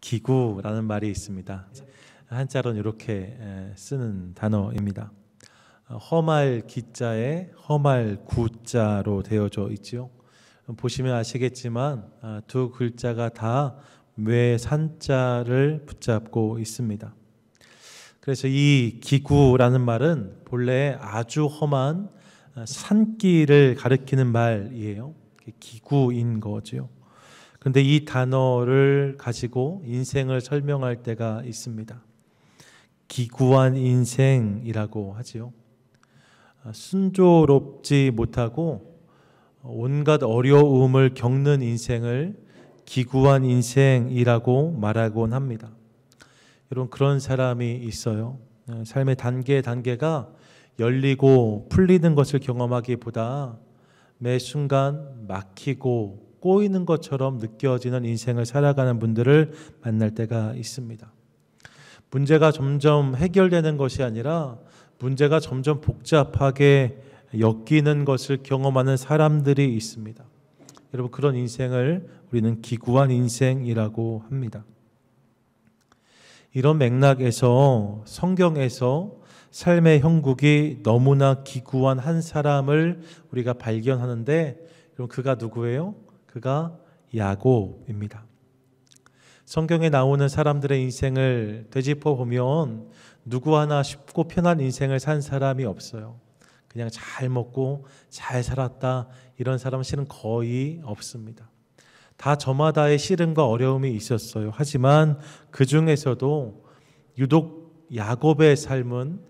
기구라는 말이 있습니다. 한자로는 이렇게 쓰는 단어입니다. 험할 기자에 험할 구자로 되어져 있죠. 보시면 아시겠지만 두 글자가 다 묘산자를 붙잡고 있습니다. 그래서 이 기구라는 말은 본래 아주 험한 산길을 가리키는 말이에요. 기구인 거죠. 그런데 이 단어를 가지고 인생을 설명할 때가 있습니다. 기구한 인생이라고 하지요. 순조롭지 못하고 온갖 어려움을 겪는 인생을 기구한 인생이라고 말하곤 합니다. 여러분, 그런 사람이 있어요. 삶의 단계가 열리고 풀리는 것을 경험하기보다 매 순간 막히고 꼬이는 것처럼 느껴지는 인생을 살아가는 분들을 만날 때가 있습니다. 문제가 점점 해결되는 것이 아니라 문제가 점점 복잡하게 엮이는 것을 경험하는 사람들이 있습니다. 여러분, 그런 인생을 우리는 기구한 인생이라고 합니다. 이런 맥락에서 성경에서 삶의 형국이 너무나 기구한 한 사람을 우리가 발견하는데, 그럼 그가 누구예요? 그가 야곱입니다. 성경에 나오는 사람들의 인생을 되짚어 보면 누구 하나 쉽고 편한 인생을 산 사람이 없어요. 그냥 잘 먹고 잘 살았다, 이런 사람은 실은 거의 없습니다. 다 저마다의 시름과 어려움이 있었어요. 하지만 그 중에서도 유독 야곱의 삶은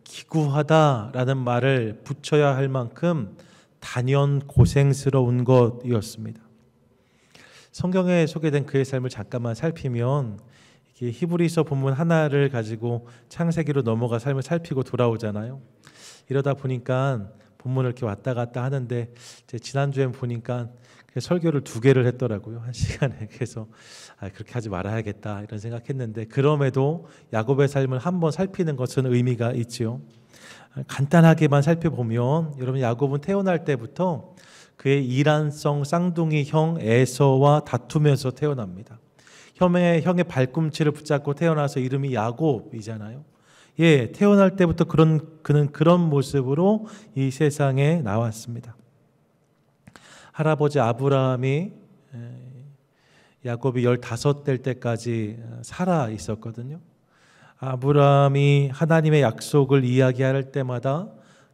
기구하다라는 말을 붙여야 할 만큼 단연 고생스러운 것이었습니다. 성경에 소개된 그의 삶을 잠깐만 살피면 이게 히브리서 본문 하나를 가지고 창세기로 넘어가 삶을 살피고 돌아오잖아요. 이러다 보니까 본문을 이렇게 왔다 갔다 하는데 지난주에 보니까 설교를 2개를 했더라고요. 1시간에. 그래서 그렇게 하지 말아야겠다 이런 생각했는데, 그럼에도 야곱의 삶을 한번 살피는 것은 의미가 있지요. 간단하게만 살펴보면, 여러분, 야곱은 태어날 때부터 그의 이란성 쌍둥이 형 에서와 다투면서 태어납니다. 형의 발꿈치를 붙잡고 태어나서 이름이 야곱이잖아요. 태어날 때부터 그는 그런 모습으로 이 세상에 나왔습니다. 할아버지 아브라함이 야곱이 15될 때까지 살아 있었거든요. 아브라함이 하나님의 약속을 이야기할 때마다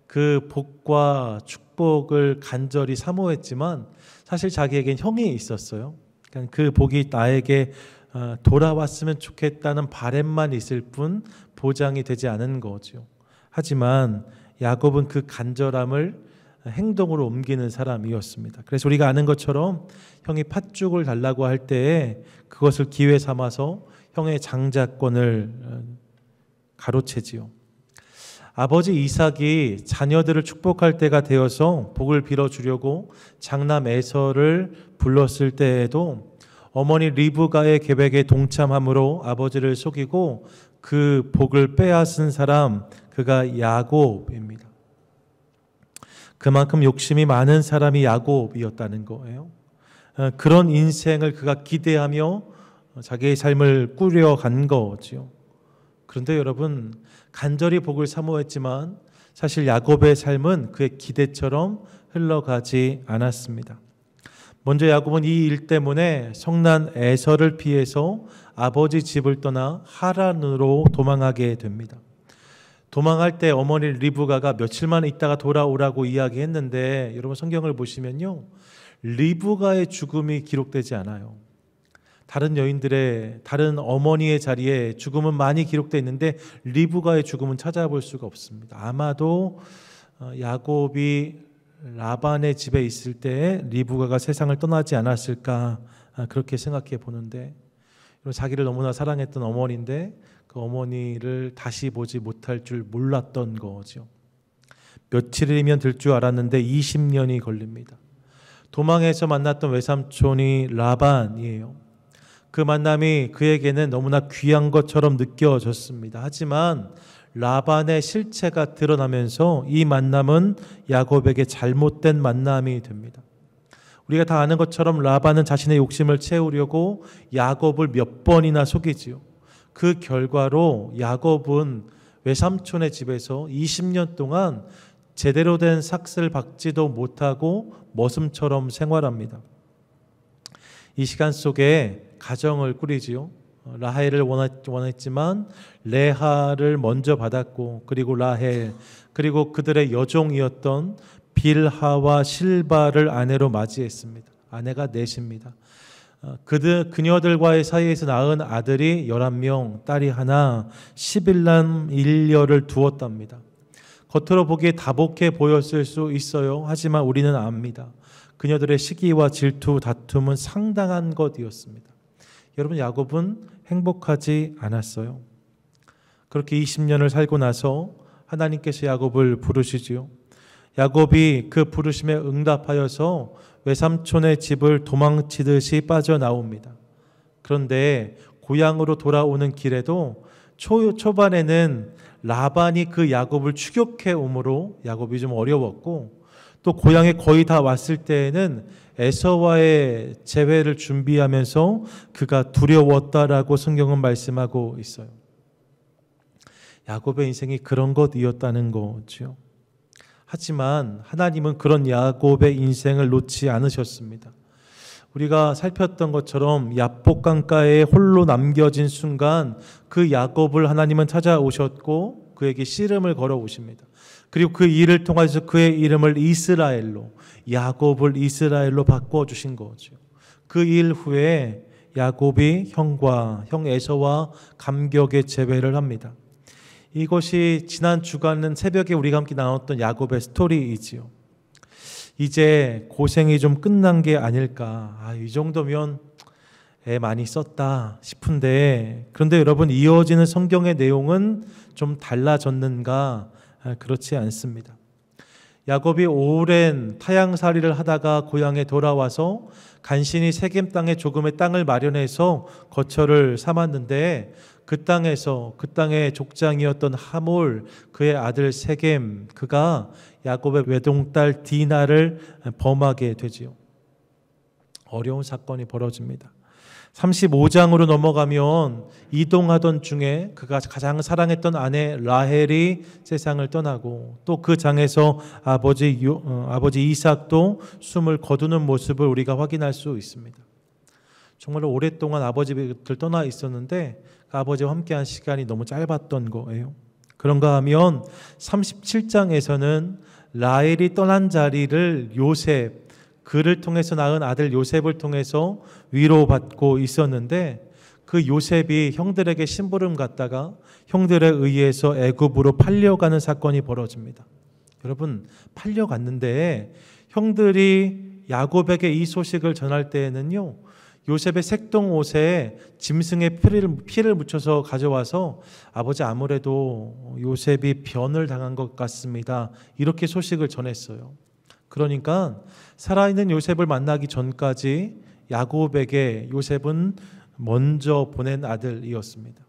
그 복과 축복을 간절히 사모했지만 사실 자기에겐 형이 있었어요. 그러니까 그 복이 나에게 돌아왔으면 좋겠다는 바람만 있을 뿐 보장이 되지 않은 거죠. 하지만 야곱은 그 간절함을 행동으로 옮기는 사람이었습니다. 그래서 우리가 아는 것처럼 형이 팥죽을 달라고 할 때에 그것을 기회 삼아서 형의 장자권을 가로채지요. 아버지 이삭이 자녀들을 축복할 때가 되어서 복을 빌어주려고 장남 에서를 불렀을 때에도 어머니 리브가의 계획에 동참함으로 아버지를 속이고 그 복을 빼앗은 사람, 그가 야곱입니다. 그만큼 욕심이 많은 사람이 야곱이었다는 거예요. 그런 인생을 그가 기대하며 자기의 삶을 꾸려간 거지요. 그런데 여러분, 간절히 복을 사모했지만 사실 야곱의 삶은 그의 기대처럼 흘러가지 않았습니다. 먼저 야곱은 이 일 때문에 성난 에서를 피해서 아버지 집을 떠나 하란으로 도망하게 됩니다. 도망할 때 어머니 리브가가 며칠만 있다가 돌아오라고 이야기했는데, 여러분 성경을 보시면요, 리브가의 죽음이 기록되지 않아요. 다른 어머니의 자리에 죽음은 많이 기록되어 있는데 리브가의 죽음은 찾아볼 수가 없습니다. 아마도 야곱이 라반의 집에 있을 때 리브가가 세상을 떠나지 않았을까, 그렇게 생각해 보는데, 자기를 너무나 사랑했던 어머니인데 그 어머니를 다시 보지 못할 줄 몰랐던 거죠. 며칠이면 될 줄 알았는데 20년이 걸립니다. 도망해서 만났던 외삼촌이 라반이에요. 그 만남이 그에게는 너무나 귀한 것처럼 느껴졌습니다. 하지만 라반의 실체가 드러나면서 이 만남은 야곱에게 잘못된 만남이 됩니다. 우리가 다 아는 것처럼 라반은 자신의 욕심을 채우려고 야곱을 몇 번이나 속이지요. 그 결과로 야곱은 외삼촌의 집에서 20년 동안 제대로 된 삭슬 박지도 못하고 머슴처럼 생활합니다. 이 시간 속에 가정을 꾸리지요. 라헬을 원했지만 레하를 먼저 받았고, 그리고 라헬, 그리고 그들의 여종이었던 빌하와 실바를 아내로 맞이했습니다. 아내가 넷입니다. 그녀들과의 사이에서 낳은 아들이 11명, 딸이 하나, 11남 1녀를 두었답니다. 겉으로 보기에 다복해 보였을 수 있어요. 하지만 우리는 압니다. 그녀들의 시기와 질투, 다툼은 상당한 것이었습니다. 여러분, 야곱은 행복하지 않았어요. 그렇게 20년을 살고 나서 하나님께서 야곱을 부르시지요. 야곱이 그 부르심에 응답하여서 외삼촌의 집을 도망치듯이 빠져나옵니다. 그런데 고향으로 돌아오는 길에도 초반에는 라반이 그 야곱을 추격해 오므로 야곱이 좀 어려웠고, 또 고향에 거의 다 왔을 때에는 에서와의 재회를 준비하면서 그가 두려웠다라고 성경은 말씀하고 있어요. 야곱의 인생이 그런 것이었다는 거죠. 하지만 하나님은 그런 야곱의 인생을 놓지 않으셨습니다. 우리가 살폈던 것처럼 야복 강가에 홀로 남겨진 순간 그 야곱을 하나님은 찾아오셨고 그에게 씨름을 걸어오십니다. 그리고 그 일을 통해서 그의 이름을 이스라엘로, 야곱을 이스라엘로 바꿔주신 거죠. 그 일 후에 야곱이 형 에서와 감격의 재회를 합니다. 이것이 지난 주간 새벽에 우리가 함께 나눴던 야곱의 스토리이지요. 이제 고생이 좀 끝난 게 아닐까. 이 정도면 애 많이 썼다 싶은데, 그런데 여러분, 이어지는 성경의 내용은 좀 달라졌는가? 그렇지 않습니다. 야곱이 오랜 타향살이를 하다가 고향에 돌아와서 간신히 세겜 땅에 조금의 땅을 마련해서 거처를 삼았는데, 그 땅의 족장이었던 하몰, 그의 아들 세겜, 그가 야곱의 외동딸 디나를 범하게 되지요. 어려운 사건이 벌어집니다. 35장으로 넘어가면 이동하던 중에 그가 가장 사랑했던 아내 라헬이 세상을 떠나고, 또 그 장에서 아버지 이삭도 숨을 거두는 모습을 우리가 확인할 수 있습니다. 정말 오랫동안 아버지를 떠나 있었는데 그 아버지와 함께한 시간이 너무 짧았던 거예요. 그런가 하면 37장에서는 라헬이 떠난 자리를 요셉, 그를 통해서 낳은 아들 요셉을 통해서 위로받고 있었는데, 그 요셉이 형들에게 심부름 갔다가 형들에 의해서 애굽으로 팔려가는 사건이 벌어집니다. 여러분, 팔려갔는데 형들이 야곱에게 이 소식을 전할 때에는요, 요셉의 색동 옷에 짐승의 피를 묻혀서 가져와서 아버지, 아무래도 요셉이 변을 당한 것 같습니다, 이렇게 소식을 전했어요. 그러니까 살아있는 요셉을 만나기 전까지 야곱에게 요셉은 먼저 보낸 아들이었습니다.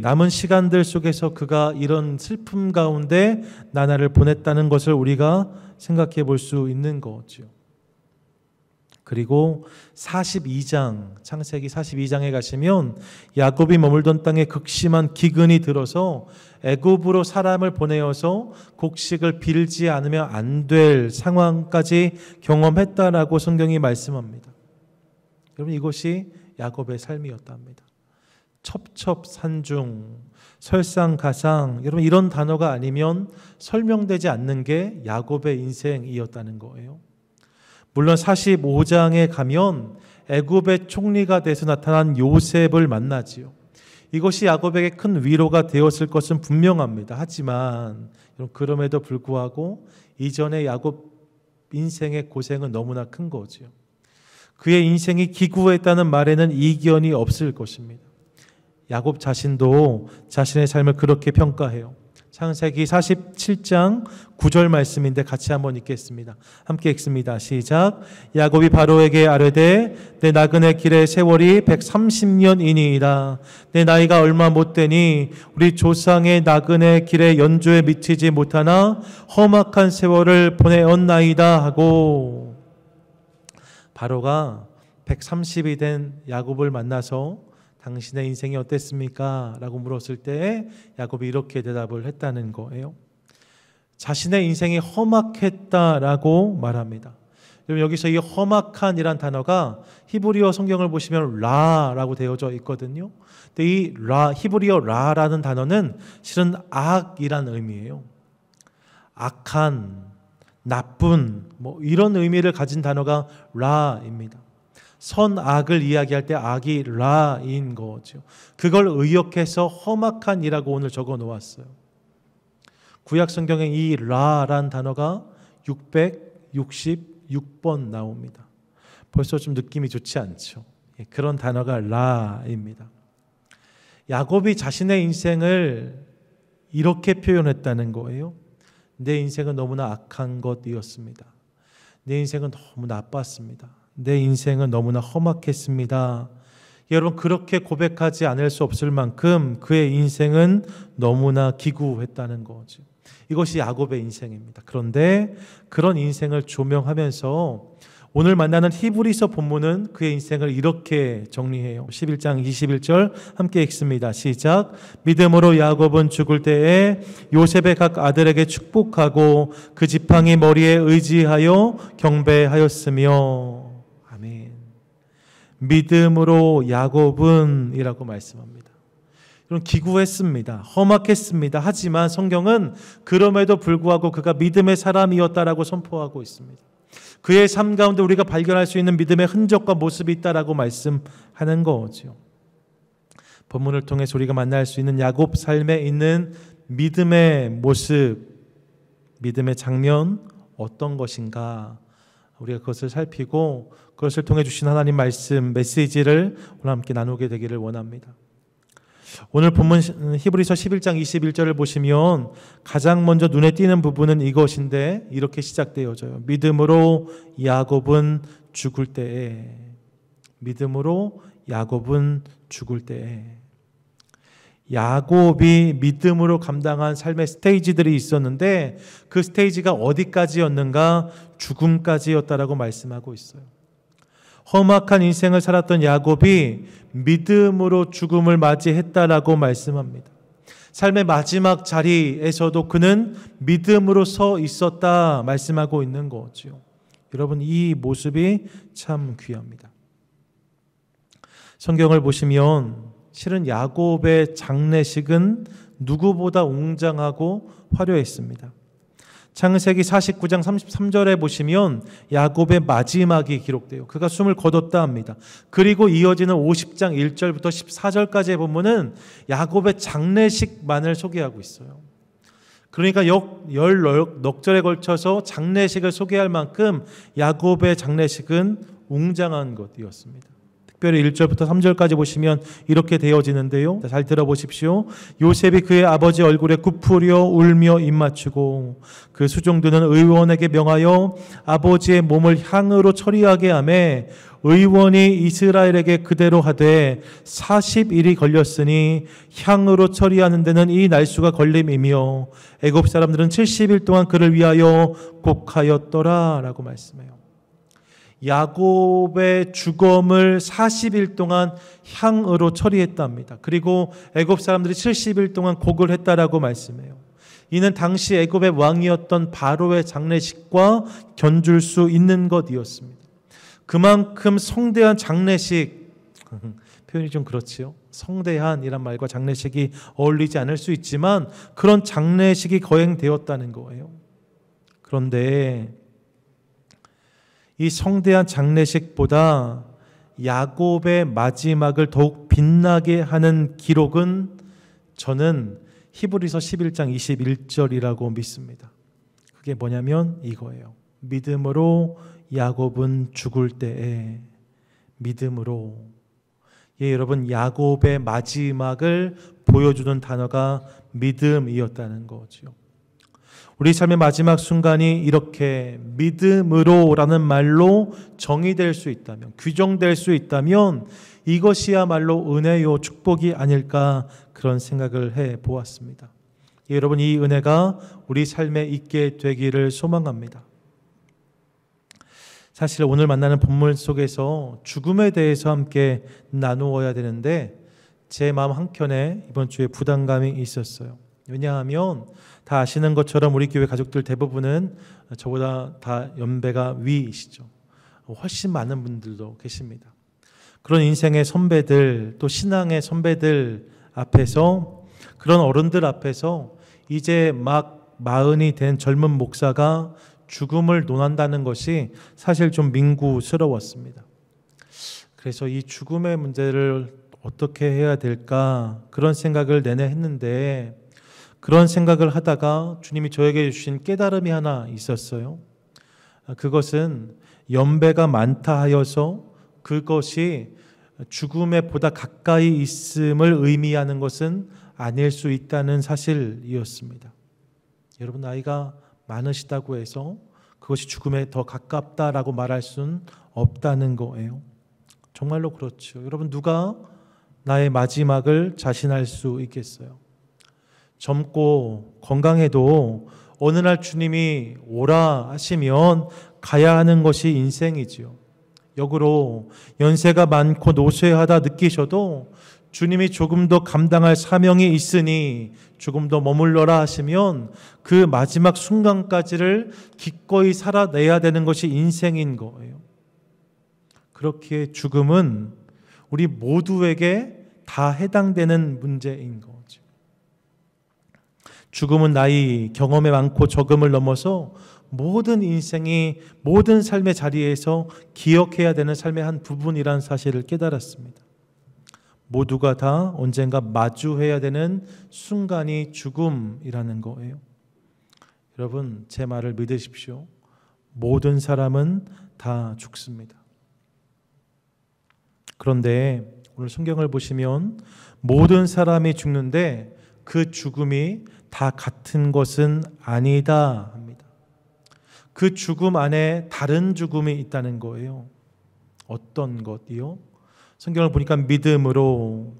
남은 시간들 속에서 그가 이런 슬픔 가운데 나날을 보냈다는 것을 우리가 생각해 볼 수 있는 거죠. 그리고 42장, 창세기 42장에 가시면 야곱이 머물던 땅에 극심한 기근이 들어서 애굽으로 사람을 보내어서 곡식을 빌지 않으면 안 될 상황까지 경험했다라고 성경이 말씀합니다. 여러분, 이것이 야곱의 삶이었답니다. 첩첩산중, 설상가상, 여러분, 이런 단어가 아니면 설명되지 않는 게 야곱의 인생이었다는 거예요. 물론 45장에 가면 애굽의 총리가 돼서 나타난 요셉을 만나지요. 이것이 야곱에게 큰 위로가 되었을 것은 분명합니다. 하지만 그럼에도 불구하고 이전의 야곱 인생의 고생은 너무나 큰 거죠. 그의 인생이 기구했다는 말에는 이견이 없을 것입니다. 야곱 자신도 자신의 삶을 그렇게 평가해요. 창세기 47장 9절 말씀인데 같이 한번 읽겠습니다. 함께 읽습니다. 시작. 야곱이 바로에게 아뢰되 내 나그네 길의 세월이 130년이니이다. 내 나이가 얼마 못되니 우리 조상의 나그네 길의 연조에 미치지 못하나 험악한 세월을 보내었나이다 하고. 바로가 130이 된 야곱을 만나서 당신의 인생이 어땠습니까? 라고 물었을 때 야곱이 이렇게 대답을 했다는 거예요. 자신의 인생이 험악했다라고 말합니다. 여기서 이 험악한이란 단어가 히브리어 성경을 보시면 라라고 되어져 있거든요. 근데 이 히브리어 라라는 단어는 실은 악이란 의미예요. 악한, 나쁜 이런 의미를 가진 단어가 라입니다. 선악을 이야기할 때 악이 라인 거죠. 그걸 의역해서 험악한이라고 오늘 적어 놓았어요. 구약 성경에 이 라란 단어가 666번 나옵니다. 벌써 좀 느낌이 좋지 않죠. 그런 단어가 라입니다. 야곱이 자신의 인생을 이렇게 표현했다는 거예요. 내 인생은 너무나 악한 것이었습니다. 내 인생은 너무 나빴습니다. 내 인생은 너무나 험악했습니다. 여러분, 그렇게 고백하지 않을 수 없을 만큼 그의 인생은 너무나 기구했다는 거죠. 이것이 야곱의 인생입니다. 그런데 그런 인생을 조명하면서 오늘 만나는 히브리서 본문은 그의 인생을 이렇게 정리해요. 11장 21절 함께 읽습니다. 시작. 믿음으로 야곱은 죽을 때에 요셉의 각 아들에게 축복하고 그 지팡이 머리에 의지하여 경배하였으며. 아멘. 믿음으로 야곱은 이라고 말씀합니다. 여러분, 기구했습니다. 험악했습니다. 하지만 성경은 그럼에도 불구하고 그가 믿음의 사람이었다라고 선포하고 있습니다. 그의 삶 가운데 우리가 발견할 수 있는 믿음의 흔적과 모습이 있다라고 말씀하는 거죠. 본문을 통해서 우리가 만날 수 있는 야곱 삶에 있는 믿음의 모습, 믿음의 장면 어떤 것인가, 우리가 그것을 살피고 그것을 통해 주신 하나님 말씀, 메시지를 오늘 함께 나누게 되기를 원합니다. 오늘 본문 히브리서 11장 21절을 보시면 가장 먼저 눈에 띄는 부분은 이것인데 이렇게 시작되어져요. 믿음으로 야곱은 죽을 때에. 믿음으로 야곱은 죽을 때에. 야곱이 믿음으로 감당한 삶의 스테이지들이 있었는데 그 스테이지가 어디까지였는가? 죽음까지였다라고 말씀하고 있어요. 험악한 인생을 살았던 야곱이 믿음으로 죽음을 맞이했다라고 말씀합니다. 삶의 마지막 자리에서도 그는 믿음으로 서 있었다 말씀하고 있는 거죠. 여러분, 이 모습이 참 귀합니다. 성경을 보시면 실은 야곱의 장례식은 누구보다 웅장하고 화려했습니다. 창세기 49장 33절에 보시면 야곱의 마지막이 기록돼요. 그가 숨을 거뒀다 합니다. 그리고 이어지는 50장 1절부터 14절까지의 본문은 야곱의 장례식만을 소개하고 있어요. 그러니까 열 넉절에 걸쳐서 장례식을 소개할 만큼 야곱의 장례식은 웅장한 것이었습니다. 특별히 1절부터 3절까지 보시면 이렇게 되어지는데요. 잘 들어보십시오. 요셉이 그의 아버지 얼굴에 굽으려 울며 입맞추고 그 수종들은 의원에게 명하여 아버지의 몸을 향으로 처리하게 하매 의원이 이스라엘에게 그대로 하되 40일이 걸렸으니 향으로 처리하는 데는 이 날수가 걸림이며 애굽 사람들은 70일 동안 그를 위하여 곡하였더라 라고 말씀해요. 야곱의 죽음을 40일 동안 향으로 처리했답니다. 그리고 애굽 사람들이 70일 동안 곡을 했다라고 말씀해요. 이는 당시 애굽의 왕이었던 바로의 장례식과 견줄 수 있는 것이었습니다. 그만큼 성대한 장례식, 표현이 좀 그렇지요. 성대한이란 말과 장례식이 어울리지 않을 수 있지만 그런 장례식이 거행되었다는 거예요. 그런데 이 성대한 장례식보다 야곱의 마지막을 더욱 빛나게 하는 기록은 저는 히브리서 11장 21절이라고 믿습니다. 그게 뭐냐면 이거예요. 믿음으로 야곱은 죽을 때에. 믿음으로. 예, 여러분, 야곱의 마지막을 보여주는 단어가 믿음이었다는 거죠. 우리 삶의 마지막 순간이 이렇게 믿음으로라는 말로 정의될 수 있다면, 규정될 수 있다면 이것이야말로 은혜요 축복이 아닐까 그런 생각을 해보았습니다. 여러분, 이 은혜가 우리 삶에 있게 되기를 소망합니다. 사실 오늘 만나는 본문 속에서 죽음에 대해서 함께 나누어야 되는데 제 마음 한켠에 이번 주에 부담감이 있었어요. 왜냐하면 다 아시는 것처럼 우리 교회 가족들 대부분은 저보다 다 연배가 위이시죠. 훨씬 많은 분들도 계십니다. 그런 인생의 선배들, 또 신앙의 선배들 앞에서, 그런 어른들 앞에서 이제 막 40이 된 젊은 목사가 죽음을 논한다는 것이 사실 좀 민구스러웠습니다. 그래서 이 죽음의 문제를 어떻게 해야 될까, 그런 생각을 내내 했는데, 그런 생각을 하다가 주님이 저에게 주신 깨달음이 하나 있었어요. 그것은 연배가 많다 하여서 그것이 죽음에 보다 가까이 있음을 의미하는 것은 아닐 수 있다는 사실이었습니다. 여러분, 나이가 많으시다고 해서 그것이 죽음에 더 가깝다라고 말할 수는 없다는 거예요. 정말로 그렇죠. 여러분, 누가 나의 마지막을 자신할 수 있겠어요? 젊고 건강해도 어느 날 주님이 오라 하시면 가야 하는 것이 인생이지요. 역으로 연세가 많고 노쇠하다 느끼셔도 주님이 조금 더 감당할 사명이 있으니 조금 더 머물러라 하시면 그 마지막 순간까지를 기꺼이 살아내야 되는 것이 인생인 거예요. 그렇기에 죽음은 우리 모두에게 다 해당되는 문제인 거죠. 죽음은 나이, 경험의 많고 적음을 넘어서 모든 인생이, 모든 삶의 자리에서 기억해야 되는 삶의 한 부분이라는 사실을 깨달았습니다. 모두가 다 언젠가 마주해야 되는 순간이 죽음이라는 거예요. 여러분, 제 말을 믿으십시오. 모든 사람은 다 죽습니다. 그런데 오늘 성경을 보시면 모든 사람이 죽는데 그 죽음이 다 같은 것은 아니다 합니다. 그 죽음 안에 다른 죽음이 있다는 거예요. 어떤 것이요? 성경을 보니까 믿음으로,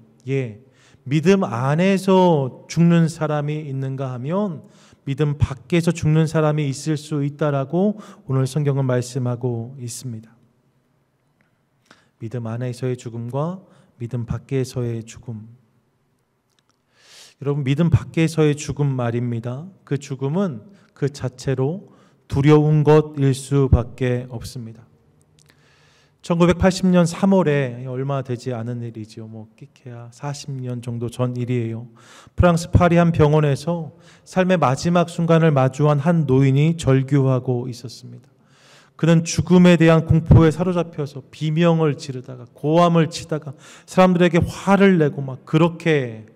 믿음 안에서 죽는 사람이 있는가 하면 믿음 밖에서 죽는 사람이 있을 수 있다라고 오늘 성경은 말씀하고 있습니다. 믿음 안에서의 죽음과 믿음 밖에서의 죽음. 여러분, 믿음 밖에서의 죽음 말입니다. 그 죽음은 그 자체로 두려운 것일 수밖에 없습니다. 1980년 3월에 얼마 되지 않은 일이죠. 끼케야 40년 정도 전 일이에요. 프랑스 파리 한 병원에서 삶의 마지막 순간을 마주한 한 노인이 절규하고 있었습니다. 그는 죽음에 대한 공포에 사로잡혀서 비명을 지르다가 고함을 치다가 사람들에게 화를 내고 막 그렇게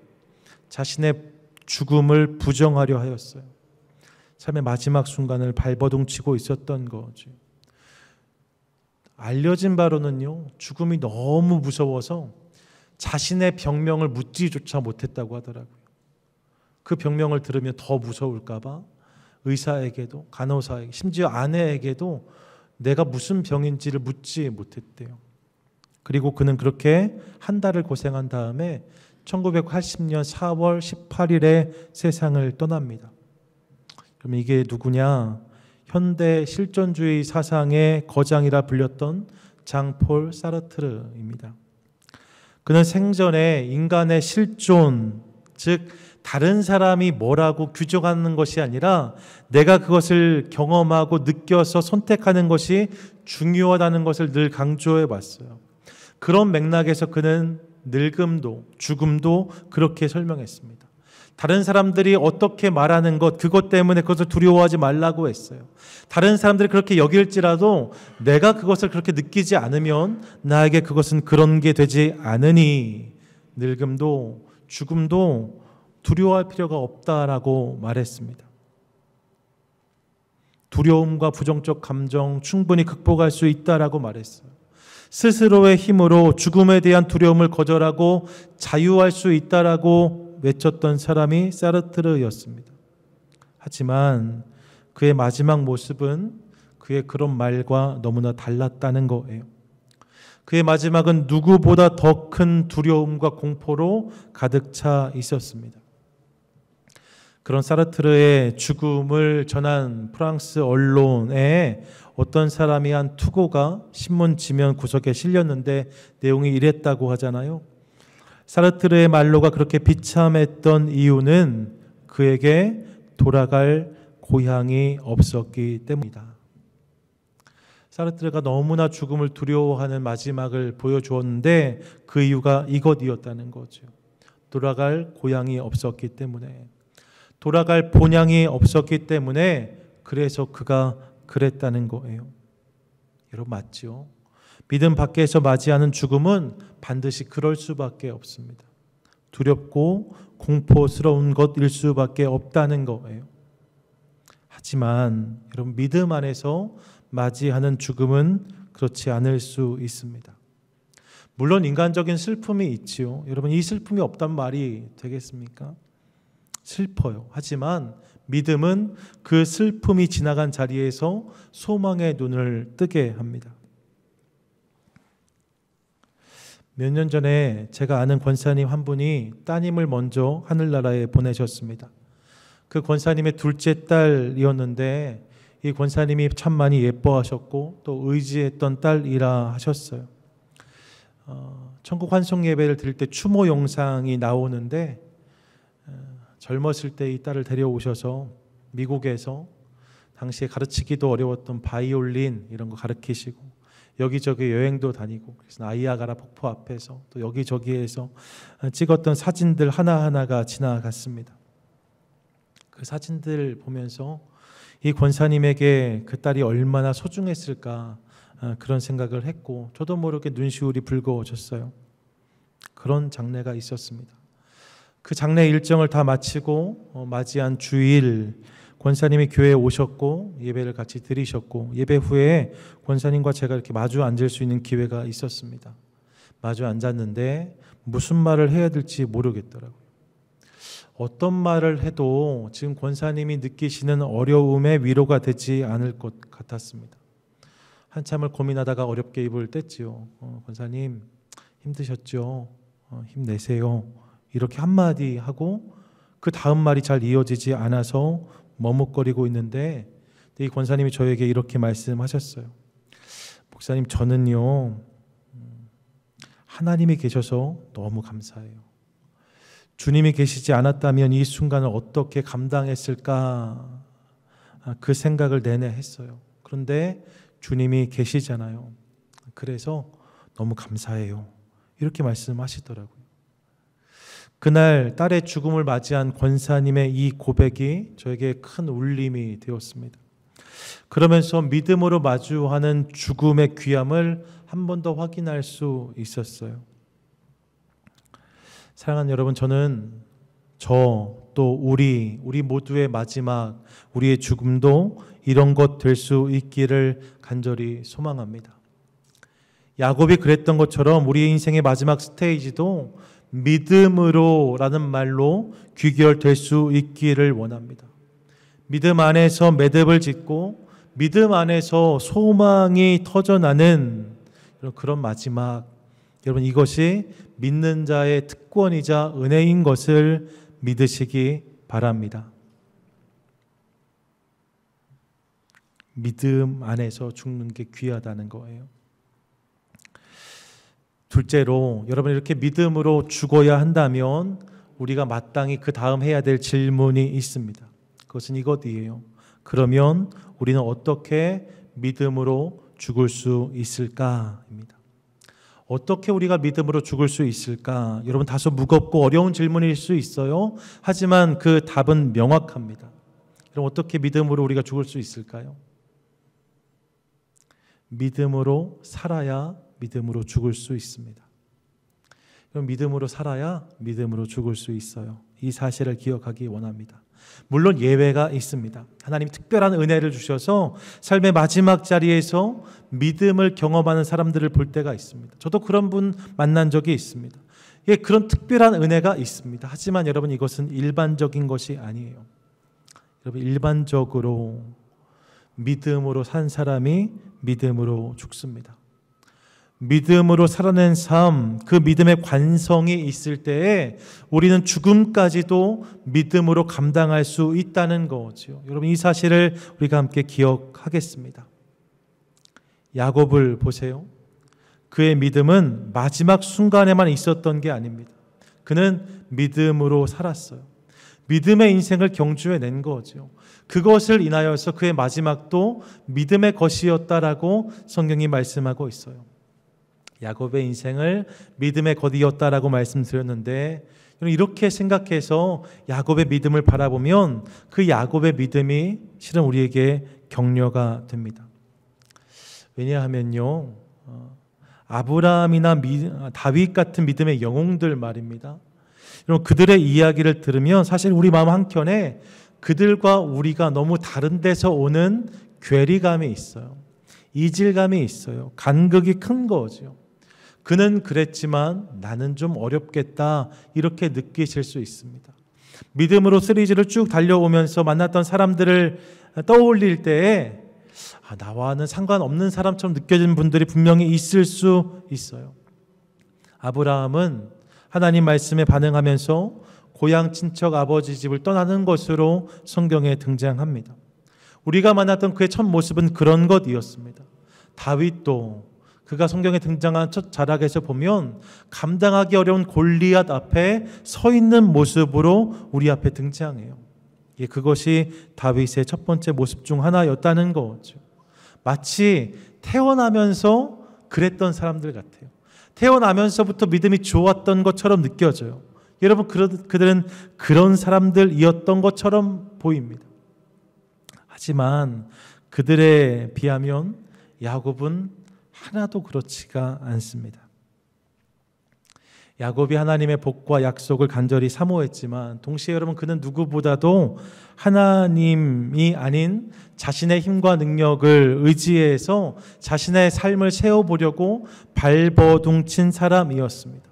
자신의 죽음을 부정하려 하였어요. 삶의 마지막 순간을 발버둥치고 있었던 거죠. 알려진 바로는요, 죽음이 너무 무서워서 자신의 병명을 묻지조차 못했다고 하더라고요. 그 병명을 들으면 더 무서울까 봐 의사에게도, 간호사에게, 심지어 아내에게도 내가 무슨 병인지를 묻지 못했대요. 그리고 그는 그렇게 한 달을 고생한 다음에 1980년 4월 18일에 세상을 떠납니다. 그럼 이게 누구냐? 현대 실존주의 사상의 거장이라 불렸던 장폴 사르트르입니다. 그는 생전에 인간의 실존, 즉 다른 사람이 뭐라고 규정하는 것이 아니라 내가 그것을 경험하고 느껴서 선택하는 것이 중요하다는 것을 늘 강조해 왔어요. 그런 맥락에서 그는 늙음도 죽음도 그렇게 설명했습니다. 다른 사람들이 어떻게 말하는 것, 그것 때문에 그것을 두려워하지 말라고 했어요. 다른 사람들이 그렇게 여길지라도 내가 그것을 그렇게 느끼지 않으면 나에게 그것은 그런 게 되지 않으니 늙음도 죽음도 두려워할 필요가 없다라고 말했습니다. 두려움과 부정적 감정 충분히 극복할 수 있다라고 말했어요. 스스로의 힘으로 죽음에 대한 두려움을 거절하고 자유할 수 있다라고 외쳤던 사람이 사르트르였습니다. 하지만 그의 마지막 모습은 그의 그런 말과 너무나 달랐다는 거예요. 그의 마지막은 누구보다 더 큰 두려움과 공포로 가득 차 있었습니다. 그런 사르트르의 죽음을 전한 프랑스 언론에 어떤 사람이 한 투고가 신문 지면 구석에 실렸는데 내용이 이랬다고 하잖아요. 사르트르의 말로가 그렇게 비참했던 이유는 그에게 돌아갈 고향이 없었기 때문이다. 사르트르가 너무나 죽음을 두려워하는 마지막을 보여주었는데 그 이유가 이것이었다는 거죠. 돌아갈 고향이 없었기 때문에, 돌아갈 본향이 없었기 때문에 그래서 그가 그랬다는 거예요. 여러분 맞죠? 믿음 밖에서 맞이하는 죽음은 반드시 그럴 수밖에 없습니다. 두렵고 공포스러운 것일 수밖에 없다는 거예요. 하지만 여러분 믿음 안에서 맞이하는 죽음은 그렇지 않을 수 있습니다. 물론 인간적인 슬픔이 있지요. 여러분 이 슬픔이 없단 말이 되겠습니까? 슬퍼요. 하지만 믿음은 그 슬픔이 지나간 자리에서 소망의 눈을 뜨게 합니다. 몇 년 전에 제가 아는 권사님 한 분이 따님을 먼저 하늘나라에 보내셨습니다. 그 권사님의 둘째 딸이었는데 이 권사님이 참 많이 예뻐하셨고 또 의지했던 딸이라 하셨어요. 천국 환송 예배를 드릴 때 추모 영상이 나오는데 젊었을 때 이 딸을 데려오셔서 미국에서 당시에 가르치기도 어려웠던 바이올린 이런 거 가르치시고 여기저기 여행도 다니고 그래서 나이아가라 폭포 앞에서 또 여기저기에서 찍었던 사진들 하나하나가 지나갔습니다. 그 사진들 보면서 이 권사님에게 그 딸이 얼마나 소중했을까 그런 생각을 했고 저도 모르게 눈시울이 붉어졌어요. 그런 장례가 있었습니다. 그 장례 일정을 다 마치고 맞이한 주일 권사님이 교회에 오셨고 예배를 같이 드리셨고 예배 후에 권사님과 제가 이렇게 마주 앉을 수 있는 기회가 있었습니다. 마주 앉았는데 무슨 말을 해야 될지 모르겠더라고요. 어떤 말을 해도 지금 권사님이 느끼시는 어려움에 위로가 되지 않을 것 같았습니다. 한참을 고민하다가 어렵게 입을 뗐지요. 권사님 힘드셨죠? 힘내세요. 이렇게 한마디 하고 그 다음 말이 잘 이어지지 않아서 머뭇거리고 있는데 이 권사님이 저에게 이렇게 말씀하셨어요. 목사님 저는요 하나님이 계셔서 너무 감사해요. 주님이 계시지 않았다면 이 순간을 어떻게 감당했을까 그 생각을 내내 했어요. 그런데 주님이 계시잖아요. 그래서 너무 감사해요. 이렇게 말씀하시더라고요. 그날 딸의 죽음을 맞이한 권사님의 이 고백이 저에게 큰 울림이 되었습니다. 그러면서 믿음으로 마주하는 죽음의 귀함을 한 번 더 확인할 수 있었어요. 사랑하는 여러분, 저는 또 우리 모두의 마지막, 우리의 죽음도 이런 것 될 수 있기를 간절히 소망합니다. 야곱이 그랬던 것처럼 우리의 인생의 마지막 스테이지도 믿음으로라는 말로 귀결될 수 있기를 원합니다. 믿음 안에서 매듭을 짓고 믿음 안에서 소망이 터져나는 그런 마지막, 여러분 이것이 믿는 자의 특권이자 은혜인 것을 믿으시기 바랍니다. 믿음 안에서 죽는 게 귀하다는 거예요. 둘째로 여러분 이렇게 믿음으로 죽어야 한다면 우리가 마땅히 그 다음 해야 될 질문이 있습니다. 그것은 이것이에요. 그러면 우리는 어떻게 믿음으로 죽을 수 있을까입니다. 어떻게 우리가 믿음으로 죽을 수 있을까? 여러분 다소 무겁고 어려운 질문일 수 있어요. 하지만 그 답은 명확합니다. 그럼 어떻게 믿음으로 우리가 죽을 수 있을까요? 믿음으로 살아야 믿음으로 죽을 수 있습니다. 그럼 믿음으로 살아야 믿음으로 죽을 수 있어요. 이 사실을 기억하기 원합니다. 물론 예외가 있습니다. 하나님 특별한 은혜를 주셔서 삶의 마지막 자리에서 믿음을 경험하는 사람들을 볼 때가 있습니다. 저도 그런 분 만난 적이 있습니다. 예, 그런 특별한 은혜가 있습니다. 하지만 여러분 이것은 일반적인 것이 아니에요. 여러분 일반적으로 믿음으로 산 사람이 믿음으로 죽습니다. 믿음으로 살아낸 삶, 그 믿음의 관성이 있을 때에 우리는 죽음까지도 믿음으로 감당할 수 있다는 거죠. 여러분, 이 사실을 우리가 함께 기억하겠습니다. 야곱을 보세요. 그의 믿음은 마지막 순간에만 있었던 게 아닙니다. 그는 믿음으로 살았어요. 믿음의 인생을 경주해낸 거죠. 그것을 인하여서 그의 마지막도 믿음의 것이었다라고 성경이 말씀하고 있어요. 야곱의 인생을 믿음의 것이었다라고 말씀드렸는데, 이렇게 생각해서 야곱의 믿음을 바라보면 그 야곱의 믿음이 실은 우리에게 격려가 됩니다. 왜냐하면요, 아브라함이나 다윗 같은 믿음의 영웅들 말입니다. 여러분, 그들의 이야기를 들으면 사실 우리 마음 한켠에 그들과 우리가 너무 다른 데서 오는 괴리감이 있어요. 이질감이 있어요. 간극이 큰 거죠. 그는 그랬지만 나는 좀 어렵겠다, 이렇게 느끼실 수 있습니다. 믿음으로 시리즈를 쭉 달려오면서 만났던 사람들을 떠올릴 때에 나와는 상관없는 사람처럼 느껴지는 분들이 분명히 있을 수 있어요. 아브라함은 하나님 말씀에 반응하면서 고향 친척 아버지 집을 떠나는 것으로 성경에 등장합니다. 우리가 만났던 그의 첫 모습은 그런 것이었습니다. 다윗도 그가 성경에 등장한 첫 자락에서 보면 감당하기 어려운 골리앗 앞에 서 있는 모습으로 우리 앞에 등장해요. 그것이 다윗의 첫 번째 모습 중 하나였다는 거죠. 마치 태어나면서 그랬던 사람들 같아요. 태어나면서부터 믿음이 좋았던 것처럼 느껴져요. 여러분, 그들은 그런 사람들이었던 것처럼 보입니다. 하지만 그들에 비하면 야곱은 하나도 그렇지가 않습니다. 야곱이 하나님의 복과 약속을 간절히 사모했지만 동시에 여러분, 그는 누구보다도 하나님이 아닌 자신의 힘과 능력을 의지해서 자신의 삶을 세워보려고 발버둥친 사람이었습니다.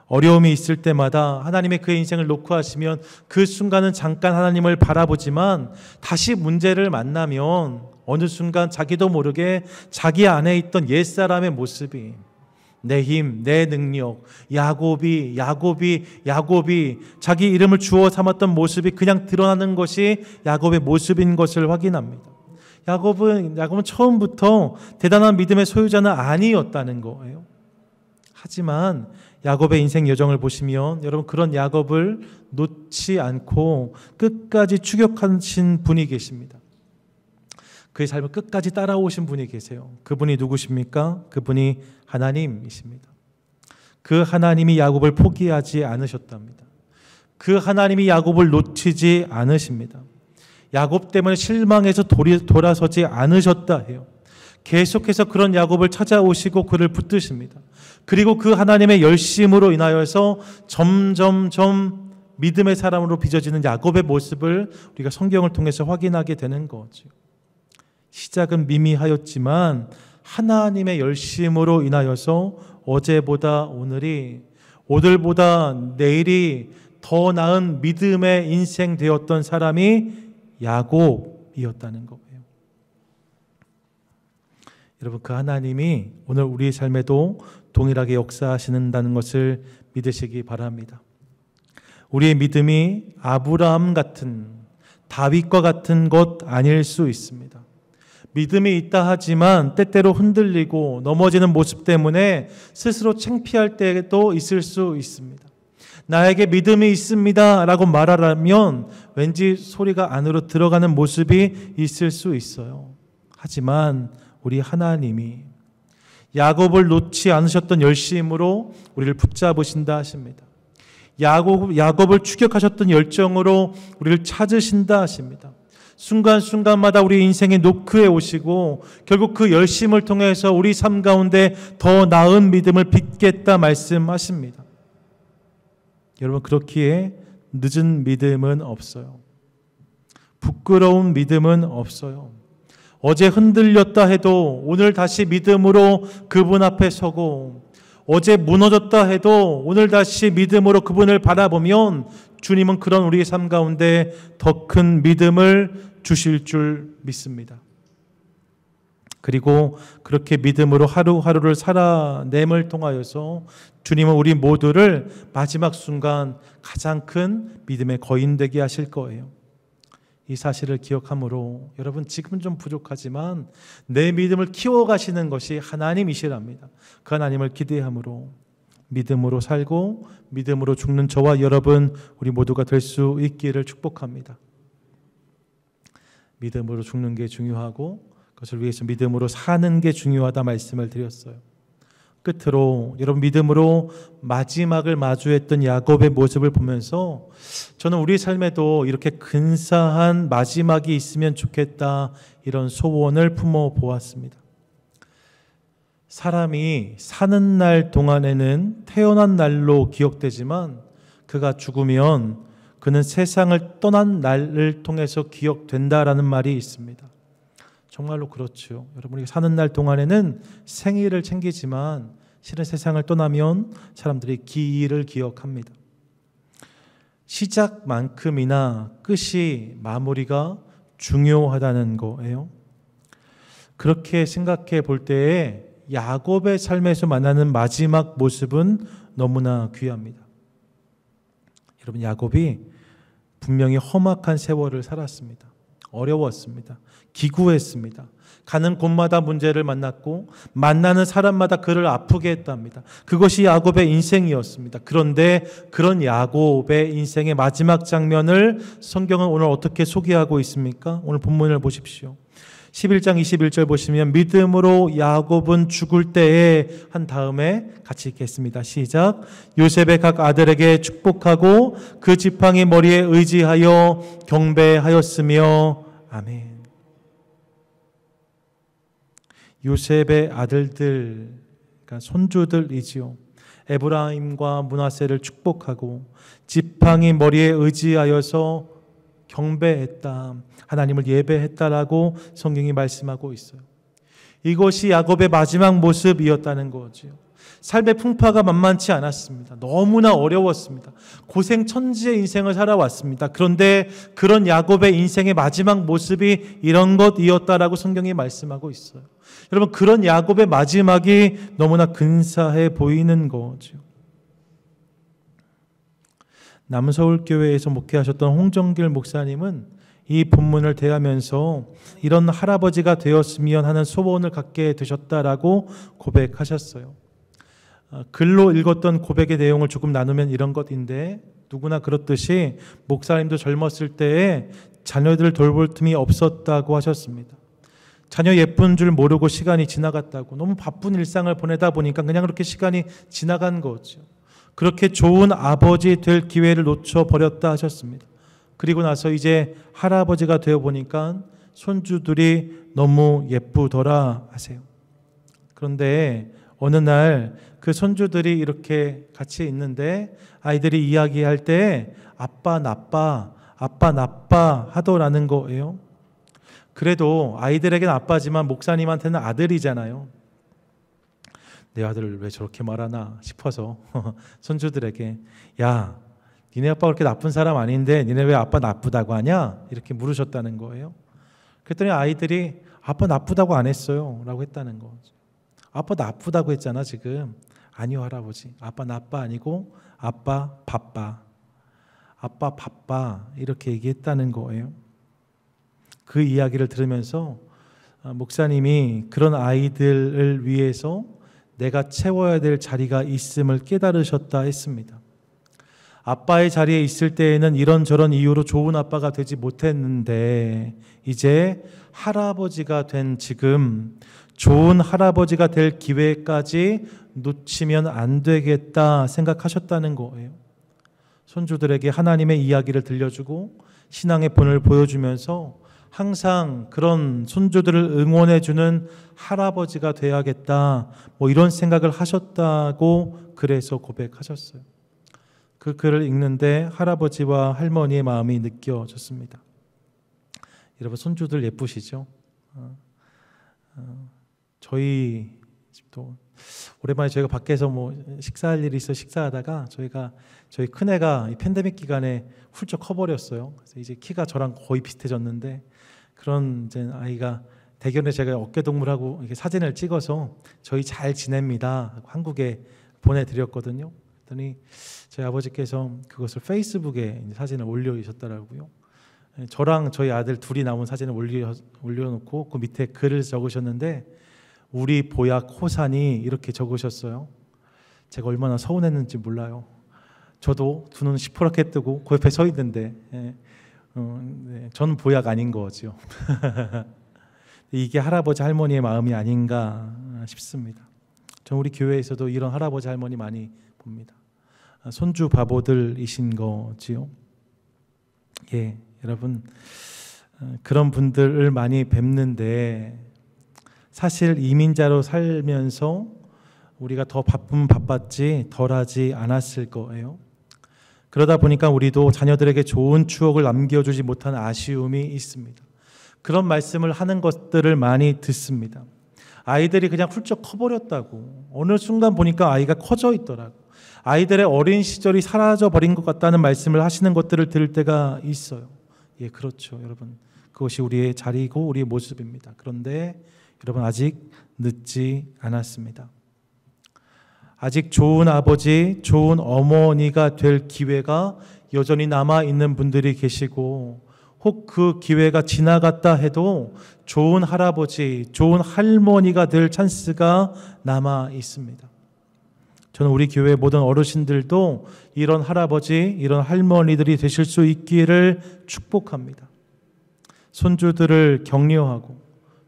어려움이 있을 때마다 하나님의 그의 인생을 놓고 하시면 그 순간은 잠깐 하나님을 바라보지만 다시 문제를 만나면 어느 순간 자기도 모르게 자기 안에 있던 옛사람의 모습이, 내 힘, 내 능력, 야곱이 자기 이름을 주어 삼았던 모습이 그냥 드러나는 것이 야곱의 모습인 것을 확인합니다. 야곱은 처음부터 대단한 믿음의 소유자는 아니었다는 거예요. 하지만 야곱의 인생 여정을 보시면 여러분, 그런 야곱을 놓지 않고 끝까지 추격하신 분이 계십니다. 그의 삶을 끝까지 따라오신 분이 계세요. 그분이 누구십니까? 그분이 하나님이십니다. 그 하나님이 야곱을 포기하지 않으셨답니다. 그 하나님이 야곱을 놓치지 않으십니다. 야곱 때문에 실망해서 돌아서지 않으셨다 해요. 계속해서 그런 야곱을 찾아오시고 그를 붙드십니다. 그리고 그 하나님의 열심으로 인하여서 점점점 믿음의 사람으로 빚어지는 야곱의 모습을 우리가 성경을 통해서 확인하게 되는 거죠. 시작은 미미하였지만 하나님의 열심으로 인하여서 어제보다 오늘보다 내일이 더 나은 믿음의 인생 되었던 사람이 야곱이었다는 거예요. 여러분, 그 하나님이 오늘 우리의 삶에도 동일하게 역사하시는다는 것을 믿으시기 바랍니다. 우리의 믿음이 아브라함 같은, 다윗과 같은 것 아닐 수 있습니다. 믿음이 있다 하지만 때때로 흔들리고 넘어지는 모습 때문에 스스로 창피할 때도 있을 수 있습니다. 나에게 믿음이 있습니다 라고 말하라면 왠지 소리가 안으로 들어가는 모습이 있을 수 있어요. 하지만 우리 하나님이 야곱을 놓지 않으셨던 열심으로 우리를 붙잡으신다 하십니다. 야곱을 추격하셨던 열정으로 우리를 찾으신다 하십니다. 순간순간마다 우리 인생의 노크에 오시고 결국 그 열심을 통해서 우리 삶 가운데 더 나은 믿음을 빚겠다 말씀하십니다. 여러분, 그렇기에 늦은 믿음은 없어요. 부끄러운 믿음은 없어요. 어제 흔들렸다 해도 오늘 다시 믿음으로 그분 앞에 서고, 어제 무너졌다 해도 오늘 다시 믿음으로 그분을 바라보면 주님은 그런 우리의 삶 가운데 더 큰 믿음을 주실 줄 믿습니다. 그리고 그렇게 믿음으로 하루하루를 살아냄을 통하여서 주님은 우리 모두를 마지막 순간 가장 큰 믿음의 거인 되게 하실 거예요. 이 사실을 기억함으로 여러분, 지금은 좀 부족하지만 내 믿음을 키워가시는 것이 하나님이시랍니다. 그 하나님을 기대함으로 믿음으로 살고 믿음으로 죽는 저와 여러분, 우리 모두가 될 수 있기를 축복합니다. 믿음으로 죽는 게 중요하고 그것을 위해서 믿음으로 사는 게 중요하다 말씀을 드렸어요. 끝으로 여러분, 믿음으로 마지막을 마주했던 야곱의 모습을 보면서 저는 우리 삶에도 이렇게 근사한 마지막이 있으면 좋겠다, 이런 소원을 품어 보았습니다. 사람이 사는 날 동안에는 태어난 날로 기억되지만 그가 죽으면 그는 세상을 떠난 날을 통해서 기억된다라는 말이 있습니다. 정말로 그렇죠. 여러분이 사는 날 동안에는 생일을 챙기지만 실은 세상을 떠나면 사람들이 기일을 기억합니다. 시작만큼이나 끝이, 마무리가 중요하다는 거예요. 그렇게 생각해 볼 때에 야곱의 삶에서 만나는 마지막 모습은 너무나 귀합니다. 여러분, 야곱이 분명히 험악한 세월을 살았습니다. 어려웠습니다. 기구했습니다. 가는 곳마다 문제를 만났고 만나는 사람마다 그를 아프게 했답니다. 그것이 야곱의 인생이었습니다. 그런데 그런 야곱의 인생의 마지막 장면을 성경은 오늘 어떻게 소개하고 있습니까? 오늘 본문을 보십시오. 11장 21절 보시면 믿음으로 야곱은 죽을 때에 한 다음에 같이 읽겠습니다. 시작. 요셉의 각 아들에게 축복하고 그 지팡이 머리에 의지하여 경배하였으며. 아멘. 요셉의 아들들, 그러니까 손주들이지요. 에브라임과 므낫세를 축복하고 지팡이 머리에 의지하여서 경배했다, 하나님을 예배했다라고 성경이 말씀하고 있어요. 이것이 야곱의 마지막 모습이었다는 거죠. 삶의 풍파가 만만치 않았습니다. 너무나 어려웠습니다. 고생천지의 인생을 살아왔습니다. 그런데 그런 야곱의 인생의 마지막 모습이 이런 것이었다라고 성경이 말씀하고 있어요. 여러분, 그런 야곱의 마지막이 너무나 근사해 보이는 거죠. 남서울교회에서 목회하셨던 홍정길 목사님은 이 본문을 대하면서 이런 할아버지가 되었으면 하는 소원을 갖게 되셨다라고 고백하셨어요. 글로 읽었던 고백의 내용을 조금 나누면 이런 것인데, 누구나 그렇듯이 목사님도 젊었을 때에 자녀들을 돌볼 틈이 없었다고 하셨습니다. 자녀 예쁜 줄 모르고 시간이 지나갔다고, 너무 바쁜 일상을 보내다 보니까 그냥 그렇게 시간이 지나간 거죠. 그렇게 좋은 아버지 될 기회를 놓쳐버렸다 하셨습니다. 그리고 나서 이제 할아버지가 되어보니까 손주들이 너무 예쁘더라 하세요. 그런데 어느 날 그 손주들이 이렇게 같이 있는데 아이들이 이야기할 때 아빠 나빠, 아빠 나빠 하더라는 거예요. 그래도 아이들에게는 아빠지만 목사님한테는 아들이잖아요. 내 아들을 왜 저렇게 말하나 싶어서 손주들에게, 야, 니네 아빠 그렇게 나쁜 사람 아닌데 니네 왜 아빠 나쁘다고 하냐? 이렇게 물으셨다는 거예요. 그랬더니 아이들이 아빠 나쁘다고 안 했어요 라고 했다는 거죠. 아빠 나쁘다고 했잖아 지금. 아니요 할아버지, 아빠 나빠 아니고 아빠 바빠, 아빠 바빠, 이렇게 얘기했다는 거예요. 그 이야기를 들으면서 목사님이 그런 아이들을 위해서 내가 채워야 될 자리가 있음을 깨달으셨다 했습니다. 아빠의 자리에 있을 때에는 이런저런 이유로 좋은 아빠가 되지 못했는데 이제 할아버지가 된 지금 좋은 할아버지가 될 기회까지 놓치면 안 되겠다 생각하셨다는 거예요. 손주들에게 하나님의 이야기를 들려주고 신앙의 본을 보여주면서 항상 그런 손주들을 응원해주는 할아버지가 돼야겠다, 이런 생각을 하셨다고 그래서 고백하셨어요. 그 글을 읽는데 할아버지와 할머니의 마음이 느껴졌습니다. 여러분, 손주들 예쁘시죠? 저희 집도 오랜만에 저희가 밖에서 식사할 일이 있어 식사하다가 저희 큰애가 이 팬데믹 기간에 훌쩍 커버렸어요. 그래서 이제 키가 저랑 거의 비슷해졌는데, 그런 이제 아이가 대견에 제가 어깨동무하고 이렇게 사진을 찍어서 저희 잘 지냅니다 한국에 보내드렸거든요. 그랬더니 저희 아버지께서 그것을 페이스북에 사진을 올려주셨더라고요. 저랑 저희 아들 둘이 나온 사진을 올려놓고 그 밑에 글을 적으셨는데 우리 보약 호산이 이렇게 적으셨어요. 제가 얼마나 서운했는지 몰라요. 저도 두 눈 시퍼렇게 뜨고 그 옆에 서 있는데 전 보약 아닌 거죠. 이게 할아버지 할머니의 마음이 아닌가 싶습니다. 전 우리 교회에서도 이런 할아버지 할머니 많이 봅니다. 손주 바보들이신 거지요. 예, 여러분 그런 분들을 많이 뵙는데 사실 이민자로 살면서 우리가 더 바빴지 덜하지 않았을 거예요. 그러다 보니까 우리도 자녀들에게 좋은 추억을 남겨주지 못한 아쉬움이 있습니다. 그런 말씀을 하는 것들을 많이 듣습니다. 아이들이 그냥 훌쩍 커버렸다고. 어느 순간 보니까 아이가 커져 있더라고. 아이들의 어린 시절이 사라져버린 것 같다는 말씀을 하시는 것들을 들을 때가 있어요. 예, 그렇죠, 여러분. 그것이 우리의 자리고 우리의 모습입니다. 그런데 여러분 아직 늦지 않았습니다. 아직 좋은 아버지, 좋은 어머니가 될 기회가 여전히 남아있는 분들이 계시고 혹 그 기회가 지나갔다 해도 좋은 할아버지, 좋은 할머니가 될 찬스가 남아있습니다. 저는 우리 교회 모든 어르신들도 이런 할아버지, 이런 할머니들이 되실 수 있기를 축복합니다. 손주들을 격려하고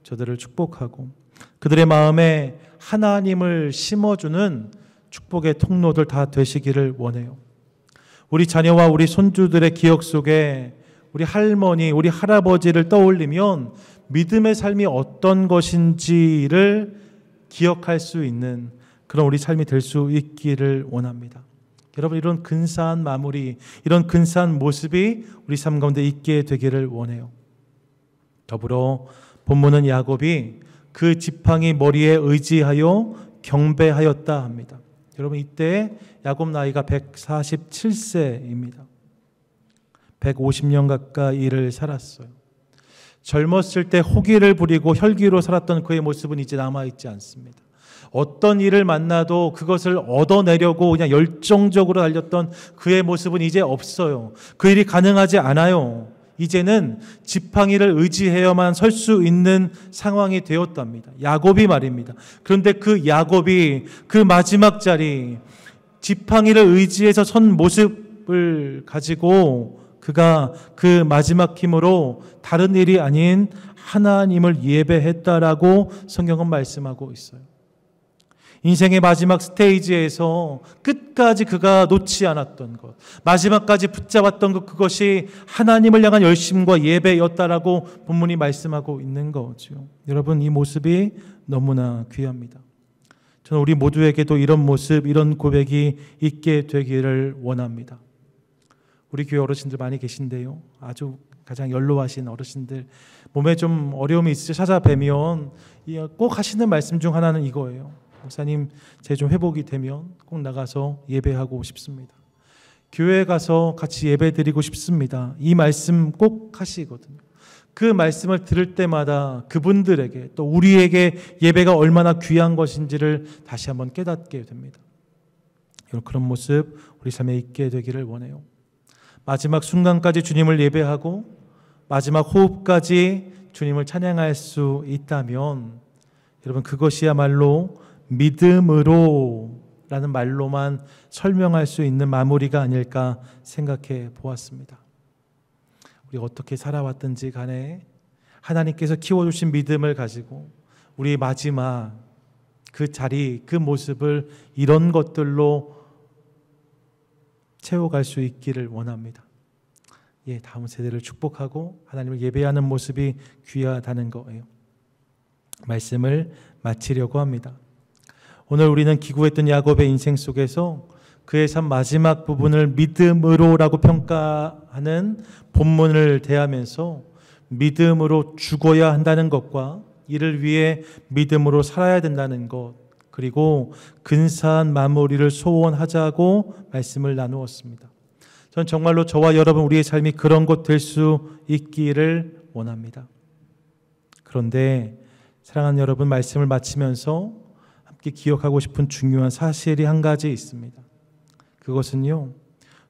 저들을 축복하고 그들의 마음에 하나님을 심어주는 축복의 통로들 다 되시기를 원해요. 우리 자녀와 우리 손주들의 기억 속에 우리 할머니, 우리 할아버지를 떠올리면 믿음의 삶이 어떤 것인지를 기억할 수 있는 그런 우리 삶이 될 수 있기를 원합니다. 여러분 이런 근사한 마무리, 이런 근사한 모습이 우리 삶 가운데 있게 되기를 원해요. 더불어 본문은 야곱이 그 지팡이 머리에 의지하여 경배하였다 합니다. 여러분 이때 야곱 나이가 147세입니다. 150년 가까이를 살았어요. 젊었을 때 호기를 부리고 혈기로 살았던 그의 모습은 이제 남아있지 않습니다. 어떤 일을 만나도 그것을 얻어내려고 그냥 열정적으로 달렸던 그의 모습은 이제 없어요. 그 일이 가능하지 않아요. 이제는 지팡이를 의지해야만 설 수 있는 상황이 되었답니다. 야곱이 말입니다. 그런데 그 야곱이 그 마지막 자리 지팡이를 의지해서 선 모습을 가지고 그가 그 마지막 힘으로 다른 일이 아닌 하나님을 예배했다라고 성경은 말씀하고 있어요. 인생의 마지막 스테이지에서 끝까지 그가 놓지 않았던 것, 마지막까지 붙잡았던 것, 그것이 하나님을 향한 열심과 예배였다라고 본문이 말씀하고 있는 거죠. 여러분 이 모습이 너무나 귀합니다. 저는 우리 모두에게도 이런 모습, 이런 고백이 있게 되기를 원합니다. 우리 교회 어르신들 많이 계신데요. 아주 가장 연로하신 어르신들 몸에 좀 어려움이 있으셔 찾아뵈면 꼭 하시는 말씀 중 하나는 이거예요. 목사님, 제 좀 회복이 되면 꼭 나가서 예배하고 싶습니다. 교회에 가서 같이 예배 드리고 싶습니다. 이 말씀 꼭 하시거든요. 그 말씀을 들을 때마다 그분들에게 또 우리에게 예배가 얼마나 귀한 것인지를 다시 한번 깨닫게 됩니다. 그런 모습 우리 삶에 있게 되기를 원해요. 마지막 순간까지 주님을 예배하고 마지막 호흡까지 주님을 찬양할 수 있다면 여러분 그것이야말로 믿음으로 라는 말로만 설명할 수 있는 마무리가 아닐까 생각해 보았습니다. 우리가 어떻게 살아왔든지 간에 하나님께서 키워주신 믿음을 가지고 우리의 마지막 그 자리, 그 모습을 이런 것들로 채워갈 수 있기를 원합니다. 예, 다음 세대를 축복하고 하나님을 예배하는 모습이 귀하다는 거예요. 말씀을 마치려고 합니다. 오늘 우리는 기구했던 야곱의 인생 속에서 그의 삶 마지막 부분을 믿음으로라고 평가하는 본문을 대하면서 믿음으로 죽어야 한다는 것과 이를 위해 믿음으로 살아야 된다는 것, 그리고 근사한 마무리를 소원하자고 말씀을 나누었습니다. 전 정말로 저와 여러분 우리의 삶이 그런 것 될 수 있기를 원합니다. 그런데 사랑하는 여러분, 말씀을 마치면서 함께 기억하고 싶은 중요한 사실이 한 가지 있습니다. 그것은요,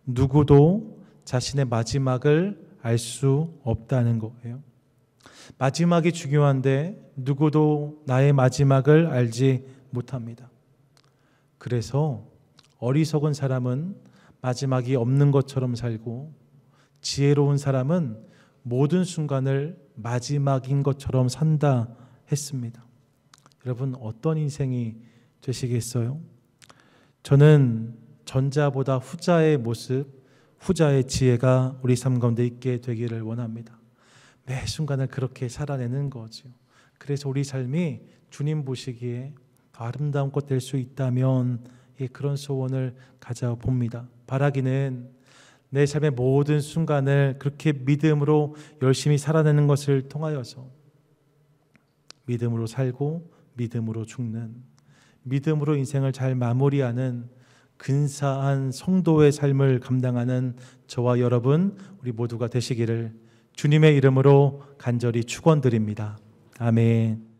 누구도 자신의 마지막을 알 수 없다는 거예요. 마지막이 중요한데 누구도 나의 마지막을 알지 못합니다. 그래서 어리석은 사람은 마지막이 없는 것처럼 살고, 지혜로운 사람은 모든 순간을 마지막인 것처럼 산다 했습니다. 여러분, 어떤 인생이 되시겠어요? 저는 전자보다 후자의 모습, 후자의 지혜가 우리 삶 가운데 있게 되기를 원합니다. 매 순간을 그렇게 살아내는 거죠. 그래서 우리 삶이 주님 보시기에 더 아름다운 것 될 수 있다면 그런 소원을 가져봅니다. 바라기는 내 삶의 모든 순간을 그렇게 믿음으로 열심히 살아내는 것을 통하여서 믿음으로 살고 믿음으로 죽는, 믿음으로 인생을 잘 마무리하는 근사한 성도의 삶을 감당하는 저와 여러분, 우리 모두가 되시기를 주님의 이름으로 간절히 축원드립니다. 아멘.